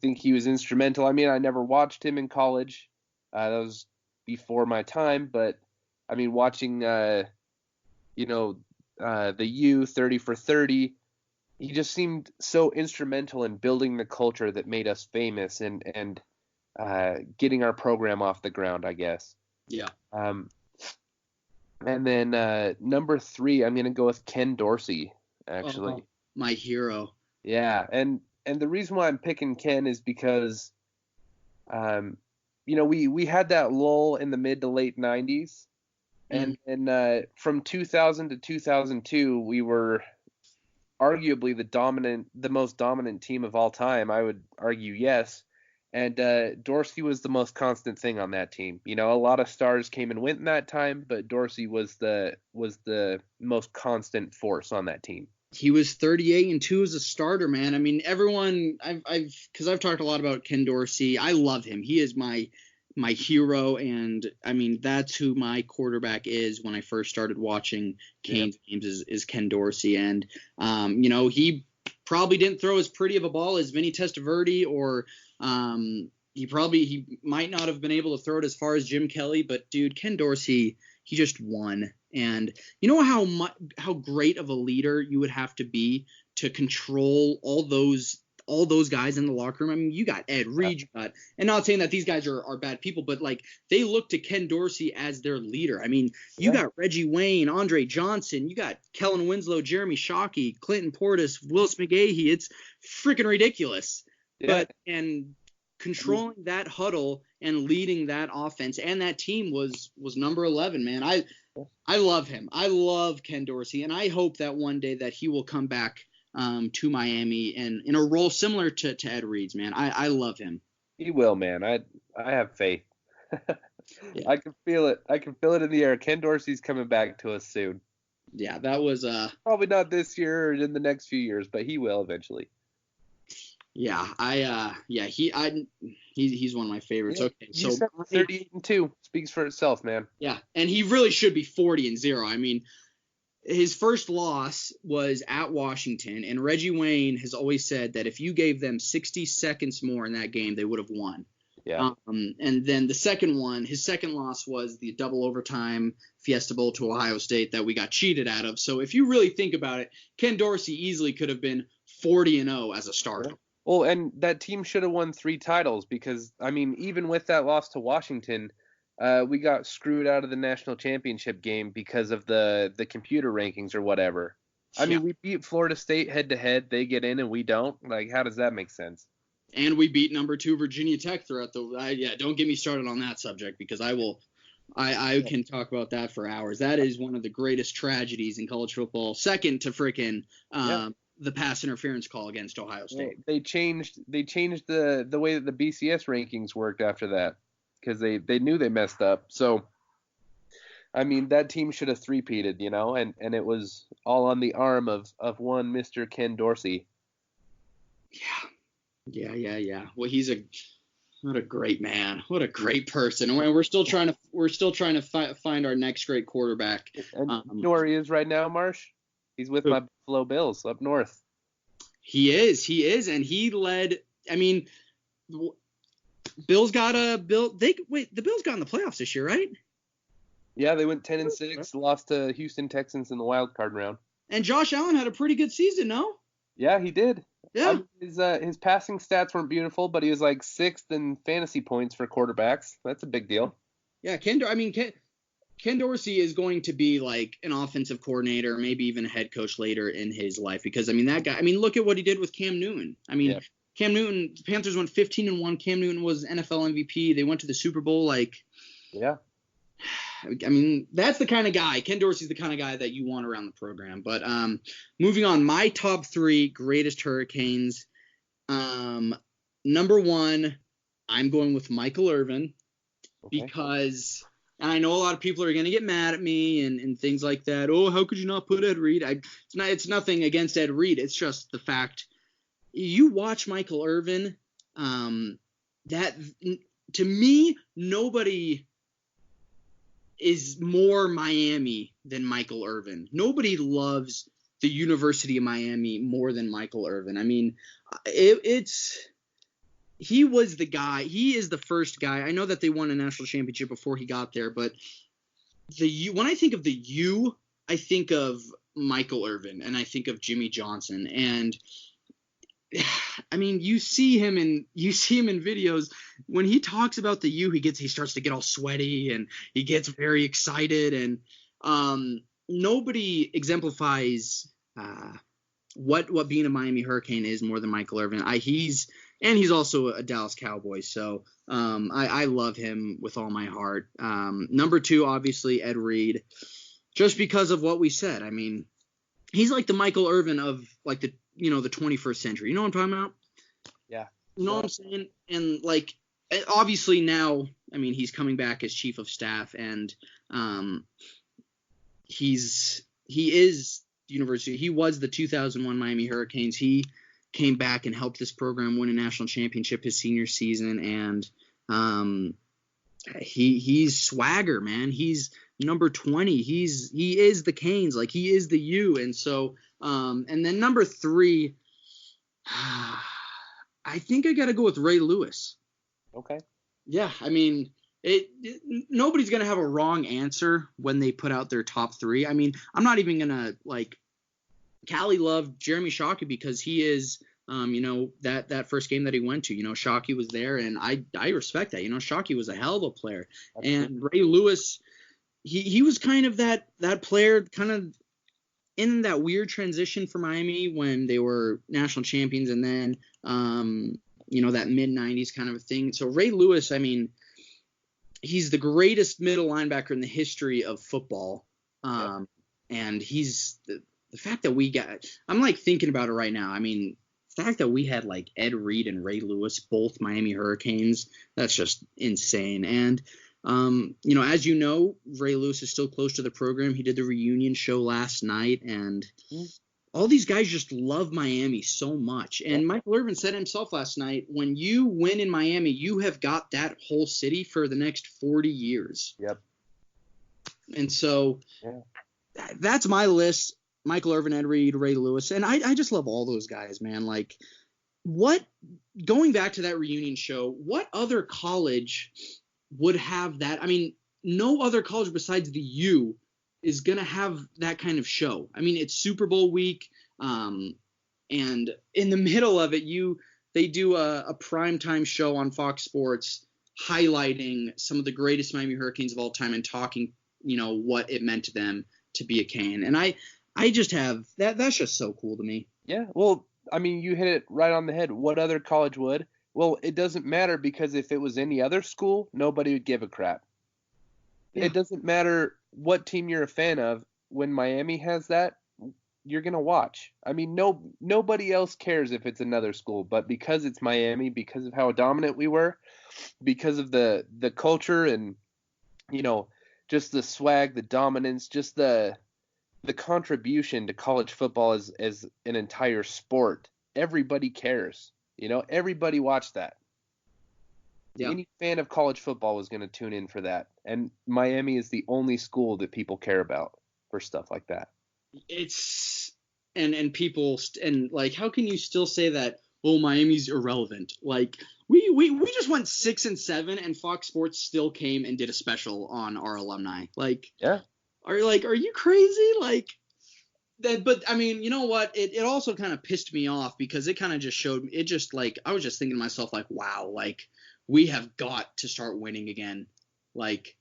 think he was instrumental. I mean, I never watched him in college. That was before my time, but I mean, watching, the U 30 for 30, he just seemed so instrumental in building the culture that made us famous and getting our program off the ground, I guess. Yeah. And then number 3, I'm gonna go with Ken Dorsey, actually. Oh, my hero. Yeah, and the reason why I'm picking Ken is because, we had that lull in the mid to late 90s, and from 2000 to 2002, we were arguably the most dominant team of all time. I would argue yes. And Dorsey was the most constant thing on that team. A lot of stars came and went in that time, but Dorsey was the most constant force on that team. He was 38-2 as a starter, man. I mean, everyone, because I've talked a lot about Ken Dorsey. I love him. He is my hero, and I mean that's who my quarterback is when I first started watching Canes games is Ken Dorsey, and he probably didn't throw as pretty of a ball as Vinny Testaverde, or he might not have been able to throw it as far as Jim Kelly, but dude, Ken Dorsey, he just won. And you know how great of a leader you would have to be to control all those guys in the locker room. I mean, you got Ed Reed, and not saying that these guys are bad people, but like they look to Ken Dorsey as their leader. I mean, you got Reggie Wayne, Andre Johnson, you got Kellen Winslow, Jeremy Shockey, Clinton Portis, Willis McGahee. It's freaking ridiculous. Yeah. And controlling that huddle and leading that offense and that team was number 11, man. I love him. I love Ken Dorsey, and I hope that one day that he will come back to Miami and in a role similar to Ed Reed's, man. I love him. He will, man. I have faith. Yeah. I can feel it. I can feel it in the air. Ken Dorsey's coming back to us soon. Yeah, that was probably not this year or in the next few years, but he will eventually. Yeah, he's one of my favorites. Yeah, okay, so 38-2 speaks for itself, man. Yeah, and he really should be 40-0. I mean, his first loss was at Washington, and Reggie Wayne has always said that if you gave them 60 seconds more in that game, they would have won. Yeah. And then his second loss was the double overtime Fiesta Bowl to Ohio State that we got cheated out of. So if you really think about it, Ken Dorsey easily could have been 40-0 as a starter. Well, and that team should have won 3 titles because, I mean, even with that loss to Washington, we got screwed out of the national championship game because of the computer rankings or whatever. I mean, we beat Florida State head-to-head. They get in and we don't. Like, how does that make sense? And we beat number 2 Virginia Tech throughout don't get me started on that subject because I can talk about that for hours. That is one of the greatest tragedies in college football, second to frickin' the pass interference call against Ohio State. Well, they changed the way that the BCS rankings worked after that because they knew they messed up. So, I mean, that team should have three-peated, and it was all on the arm of one Mr. Ken Dorsey. Yeah. Well, what a great man. What a great person. And we're still trying to find our next great quarterback. And you know where he is right now, Marsh? He's with my Buffalo Bills up north. He is, and he led. I mean, the Bills got in the playoffs this year, right? Yeah, they went 10-6, lost to Houston Texans in the wild card round. And Josh Allen had a pretty good season, no? Yeah, he did. Yeah. His passing stats weren't beautiful, but he was like 6th in fantasy points for quarterbacks. That's a big deal. Yeah, Ken Dorsey is going to be like an offensive coordinator, maybe even a head coach later in his life because, I mean, that guy – I mean, look at what he did with Cam Newton. I mean, Cam Newton – the Panthers went 15-1. Cam Newton was NFL MVP. They went to the Super Bowl. Yeah. I mean, that's the kind of guy – Ken Dorsey's the kind of guy that you want around the program. But moving on, my top 3 greatest Hurricanes. Number 1, I'm going with Michael Irvin because – and I know a lot of people are going to get mad at me and things like that. Oh, how could you not put Ed Reed? It's nothing against Ed Reed. It's just the fact you watch Michael Irvin. That to me, nobody is more Miami than Michael Irvin. Nobody loves the University of Miami more than Michael Irvin. I mean, he was the guy. He is the first guy. I know that they won a national championship before he got there, but when I think of the U, I think of Michael Irvin and I think of Jimmy Johnson. And I mean, you see him in videos when he talks about the U, he starts to get all sweaty and he gets very excited, and nobody exemplifies what being a Miami Hurricane is more than Michael Irvin. He's also a Dallas Cowboy, so I love him with all my heart. Number 2, obviously Ed Reed, just because of what we said. I mean, he's like the Michael Irvin of like the 21st century. You know what I'm talking about? Yeah. You know what I'm saying? And like, obviously now, I mean, he's coming back as chief of staff, and he is university. He was the 2001 Miami Hurricanes. He came back and helped this program win a national championship his senior season, and he's swagger, man. He's number 20. He is the Canes, like he is the U. And so and then number 3, I think I got to go with Ray Lewis. Okay. Yeah, I mean, nobody's going to have a wrong answer when they put out their top 3. I mean, I'm not even going to, like, Cali loved Jeremy Shockey because he is, that first game that he went to, Shockey was there, and I respect that. Shockey was a hell of a player. And Ray Lewis, he was kind of that player kind of in that weird transition for Miami when they were national champions, and then that mid-90s kind of a thing. So Ray Lewis, I mean, he's the greatest middle linebacker in the history of football. And he's the fact that we got – I'm like thinking about it right now. I mean, the fact that we had like Ed Reed and Ray Lewis, both Miami Hurricanes, that's just insane. And as you know, Ray Lewis is still close to the program. He did the reunion show last night, and all these guys just love Miami so much. And Michael Irvin said himself last night, when you win in Miami, you have got that whole city for the next 40 years. Yep. And so that's my list. Michael Irvin, Ed Reed, Ray Lewis. And I just love all those guys, man. Like, going back to that reunion show, what other college would have that? I mean, no other college besides the U is going to have that kind of show. I mean, it's Super Bowl week, and in the middle of it, they do a primetime show on Fox Sports highlighting some of the greatest Miami Hurricanes of all time and talking, what it meant to them to be a Cane. And I just have that's just so cool to me. Yeah, well, I mean, you hit it right on the head. What other college would? Well, it doesn't matter, because if it was any other school, nobody would give a crap. Yeah. It doesn't matter what team you're a fan of. When Miami has that, you're going to watch. I mean, nobody else cares if it's another school, but because it's Miami, because of how dominant we were, because of the culture and, just the swag, the dominance, just the contribution to college football as an entire sport, everybody cares. Everybody watched that. Yeah. Any fan of college football was going to tune in for that. And Miami is the only school that people care about for stuff like that. It's and people and like, how can you still say that? Oh, Miami's irrelevant. Like we just went 6-7, and Fox Sports still came and did a special on our alumni. Like, yeah, are you crazy? Like. But I mean, you know what? It also kind of pissed me off, because it kind of just showed me. It just, like, I was just thinking to myself, like, wow, like, we have got to start winning again. Like,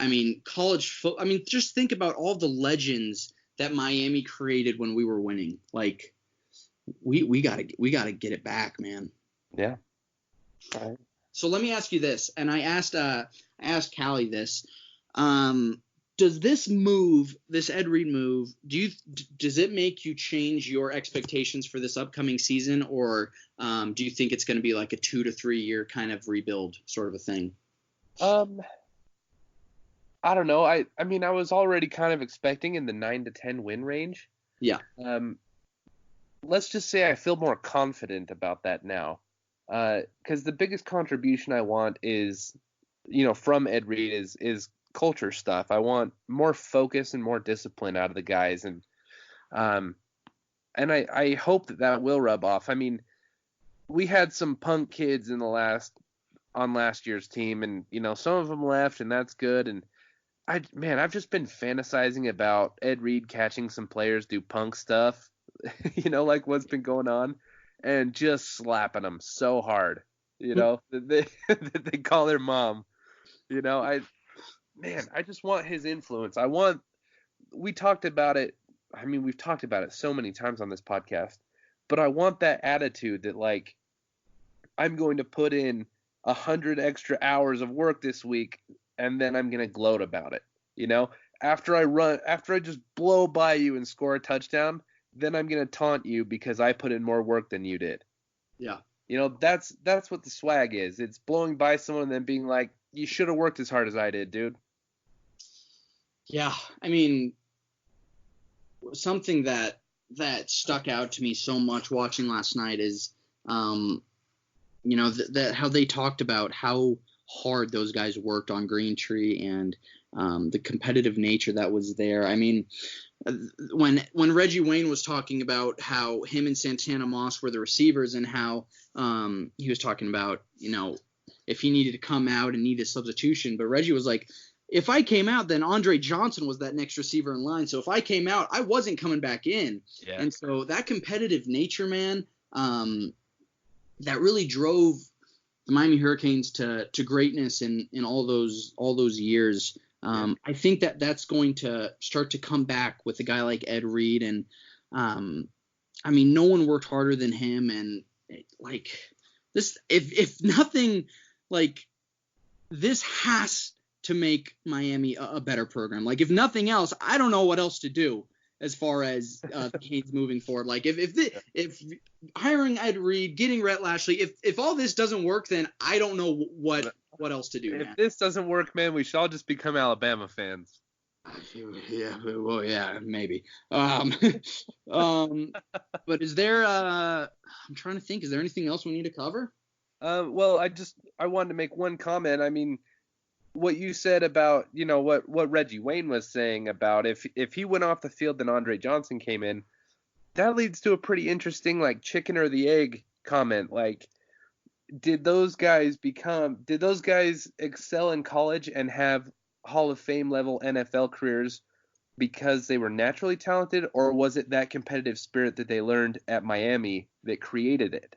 I mean, I mean, just think about all the legends that Miami created when we were winning. Like, we gotta get it back, man. Yeah. All right. So let me ask you this, and I asked Cali this. Does this Ed Reed move, does it make you change your expectations for this upcoming season, or do you think it's going to be like a 2 to 3 year kind of rebuild sort of a thing? I don't know. I mean, I was already kind of expecting in the 9 to 10 win range. Yeah. Let's just say I feel more confident about that now, because the biggest contribution I want is, from Ed Reed is culture stuff. I want more focus and more discipline out of the guys, and I hope that will rub off. I mean, we had some punk kids on last year's team, and some of them left, and that's good. And I've just been fantasizing about Ed Reed catching some players do punk stuff, like what's been going on, and just slapping them so hard, that they that they call their mom. I just want his influence. We talked about it. I mean, we've talked about it so many times on this podcast, but I want that attitude that, like, I'm going to put in 100 extra hours of work this week, and then I'm going to gloat about it. After I just blow by you and score a touchdown, then I'm going to taunt you because I put in more work than you did. Yeah. That's what the swag is. It's blowing by someone and then being like, you should have worked as hard as I did, dude. Yeah. I mean, something that stuck out to me so much watching last night is, that how they talked about how hard those guys worked on Green Tree and the competitive nature that was there. I mean, when Reggie Wayne was talking about how him and Santana Moss were the receivers and how he was talking about, if he needed to come out and need a substitution, but Reggie was like, if I came out, then Andre Johnson was that next receiver in line. So if I came out, I wasn't coming back in. Yeah. And so that competitive nature, man, that really drove the Miami Hurricanes to greatness in all those years. I think that's going to start to come back with a guy like Ed Reed. And, I mean, no one worked harder than him. And, like, this, if nothing, like, this has to make Miami a better program. Like, if nothing else, I don't know what else to do as far as the Canes moving forward. Like, if hiring Ed Reed, getting Rhett Lashley, if all this doesn't work, then I don't know what else to do. If this doesn't work, man, we should all just become Alabama fans. Yeah, well, yeah, maybe. But is there? I'm trying to think. Is there anything else we need to cover? Well, I wanted to make one comment. I mean, what you said about, what Reggie Wayne was saying about if he went off the field and Andre Johnson came in, that leads to a pretty interesting, like, chicken or the egg comment. Like, did those guys excel in college and have Hall of Fame level NFL careers because they were naturally talented, or was it that competitive spirit that they learned at Miami that created it?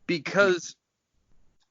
Because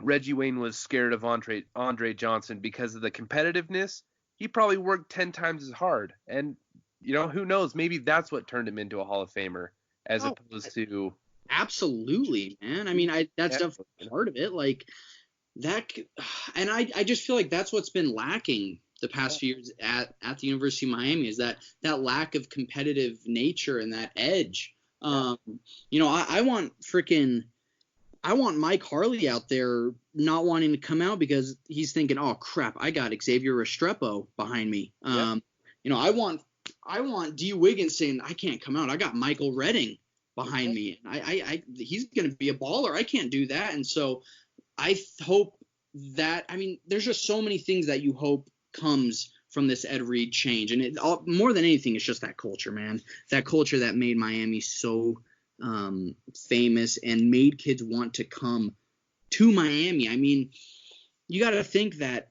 Reggie Wayne was scared of Andre Johnson because of the competitiveness, he probably worked 10 times as hard. And, who knows? Maybe that's what turned him into a Hall of Famer as opposed to. Absolutely, man. I mean, that's definitely part of it. Like, that, and I just feel like that's what's been lacking the past few years at the University of Miami is that lack of competitive nature and that edge. I want Mike Harley out there not wanting to come out because he's thinking, oh crap, I got Xavier Restrepo behind me. I want D Wiggins saying I can't come out. I got Michael Redding behind me. He's going to be a baller. I can't do that. And so I hope that, I mean, there's just so many things that you hope comes from this Ed Reed change. And more than anything, it's just that culture, man. That culture that made Miami so famous and made kids want to come to Miami. I mean, you got to think that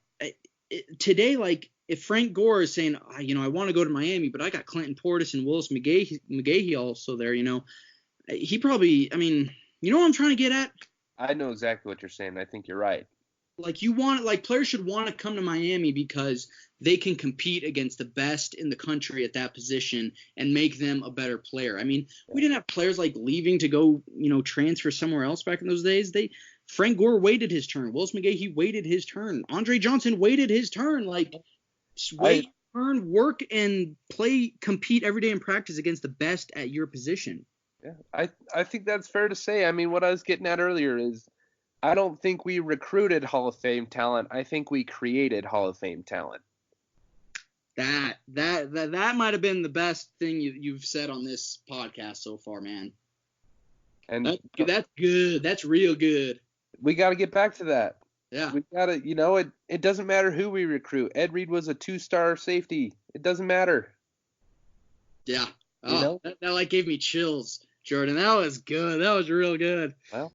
today, like, if Frank Gore is saying, I want to go to Miami, but I got Clinton Portis and Willis McGahee also there, he probably, I mean, you know what I'm trying to get at? I know exactly what you're saying. I think you're right. Like, players should want to come to Miami because they can compete against the best in the country at that position and make them a better player. I mean, we didn't have players like leaving to go, transfer somewhere else back in those days. Frank Gore waited his turn. Willis McGahee waited his turn. Andre Johnson waited his turn. Like, wait, turn, work, and compete every day in practice against the best at your position. Yeah, I think that's fair to say. I mean, what I was getting at earlier is I don't think we recruited Hall of Fame talent. I think we created Hall of Fame talent. That might have been the best thing you've said on this podcast so far, man. And that's good. That's real good. We got to get back to that. Yeah. We got to, it doesn't matter who we recruit. Ed Reed was a 2-star safety. It doesn't matter. Yeah. Oh, that like gave me chills Jordan, that was good. That was real good. Well,